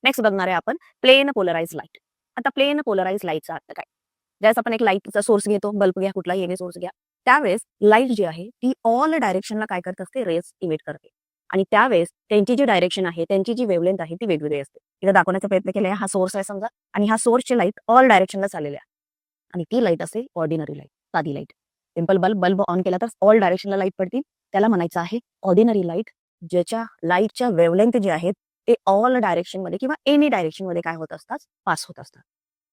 Next बघणार आहे आपण प्लेन पोलराइज लाईट. आता प्लेन पोलराइज लाईटचा अर्थ काय? ज्यावेळेस आपण एक लाईटचा सोर्स घेतो, बल्ब घ्या, कुठलाही एनी सोर्स घ्या, त्यावेळेस लाईट जी आहे ती ऑल डायरेक्शनला काय करत असते? रेस इमिट करते. आणि त्यावेळेस त्यांची जी डायरेक्शन आहे, त्यांची जी वेव्हलेंथ आहे ती वेगवेगळी असते. इथं दाखवण्याचा प्रयत्न केलाय, हा सोर्स आहे समजा, आणि हा सोर्सची लाईट ऑल डायरेक्शनला चाललेली आहे. आणि ती लाईट असेल ऑर्डिनरी लाईट, साधी लाईट. सिंपल बल्ब ऑन केला तर ऑल डायरेक्शनला लाईट पडतील. त्याला म्हणायचं आहे ऑर्डिनरी लाईट, ज्याच्या लाईटच्या वेव्हलेंथ जे आहेत ते ऑल डायरेक्शन मध्ये किंवा एनी डायरेक्शन मध्ये काय होत असतात? पास होत असतात.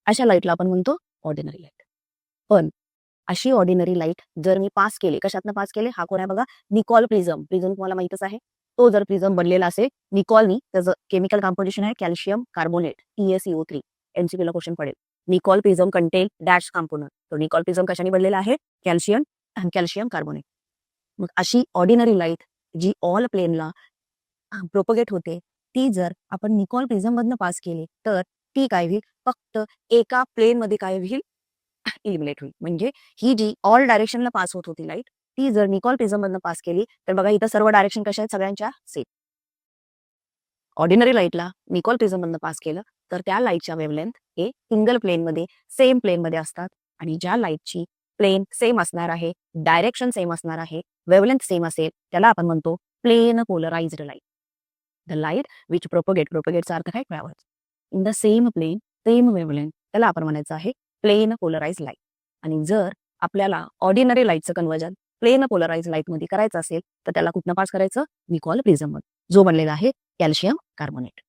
अशा लाईटला आपण म्हणतो ऑर्डिनरी लाईट. पण अशी ऑर्डिनरी लाईट जर मी पास केली, कशातनं पास केले? हा कोण आहे बघा, निकॉल प्रिझम. प्रिझम तुम्हाला माहितच आहे. तो जर प्रिझम बनलेला असेल निकॉलनी, त्याचं केमिकल कॉम्पोजिशन आहे कॅल्शियम कार्बोनेट, TaCO3. MCQ ला क्वेश्चन पडेल. Nicole prism content dash component. तो निकॉल प्रिझम कशाने बनलेला आहे? Calcium carbonate. मग अशी ऑर्डिनरी लाईट जी ऑल प्लेनला प्रोपगेट होते, ती जर आपण निकॉल प्रिझम मधनं पास केली तर ती काय होईल? फक्त एका प्लेन मध्ये काय होईल? इलिमिनेट होईल. म्हणजे ही जी ऑल डायरेक्शनला पास होत होती लाईट, ती जर निकॉल प्रिझम मधनं पास केली तर बघा इथं सर्व डायरेक्शन कशा आहेत? सगळ्यांच्या सेम. ऑर्डिनरी लाईटला निकॉल प्रिझम मधनं पास केलं तर त्या लाईटच्या वेव्हलेंथ हे सिंगल प्लेन मध्ये, सेम प्लेन मध्ये असतात. आणि ज्या लाईटची प्लेन सेम असणार आहे, डायरेक्शन सेम असणार आहे, वेव्हलेंथ सेम असेल, त्याला आपण म्हणतो plane polarised light. The light which प्रोपगेटचा अर्थ काय? Travels in the same plane, same wavelength, त्याला आपण म्हणायचं आहे प्लेन पोलराइज लाईट. आणि जर आपल्याला ऑर्डिनरी लाईटचं कन्वर्जन प्लेन पोलराइज लाईट मध्ये करायचं असेल तर त्याला कुठनं पास करायचं? निकॉल प्रिझम मध्ये, जो बनलेला आहे कॅल्शियम कार्बोनेट.